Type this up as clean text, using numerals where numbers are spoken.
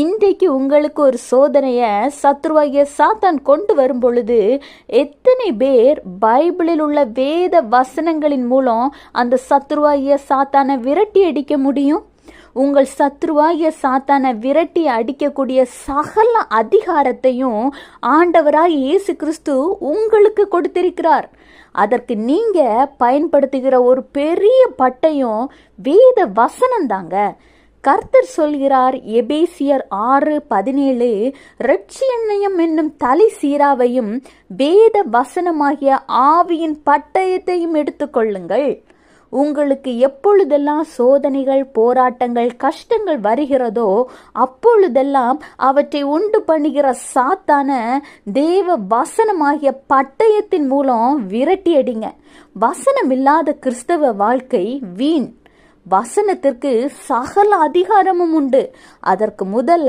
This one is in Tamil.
இன்றைக்கு உங்களுக்கு ஒரு சோதனைய சத்ருவாகிய சாத்தான் கொண்டு வரும் பொழுது எத்தனை பேர் பைபிளில் உள்ள வேத வசனங்களின் மூலம் அந்த சத்ருவாகிய சாத்தானை விரட்டி அடிக்க முடியும்? உங்கள் சத்ருவாகிய சாத்தானை விரட்டி அடிக்கக்கூடிய சகல அதிகாரத்தையும் ஆண்டவராய் இயேசு கிறிஸ்து உங்களுக்கு கொடுத்திருக்கிறார். அதற்கு நீங்க பயன்படுத்துகிற ஒரு பெரிய பட்டயம் வேத வசனம் தாங்க. கர்த்தர் சொல்கிறார், எபேசியர் 6:17, இரட்சியன்யம் என்னும் தலை சீராவையும் வேத வசனமாகிய ஆவியின் பட்டயத்தையும் எடுத்துக்கொள்ளுங்கள். உங்களுக்கு எப்பொழுதெல்லாம் சோதனைகள், போராட்டங்கள், கஷ்டங்கள் வருகிறதோ அப்பொழுதெல்லாம் அவற்றை உண்டு பண்ணுகிற சாத்தான தேவ வசனமாகிய பட்டயத்தின் மூலம் விரட்டி அடிங்க. வசனம் இல்லாத கிறிஸ்தவ வாழ்க்கை வீண். வசனத்திற்கு சகல அதிகாரமும் உண்டு. அதற்கு முதல்ல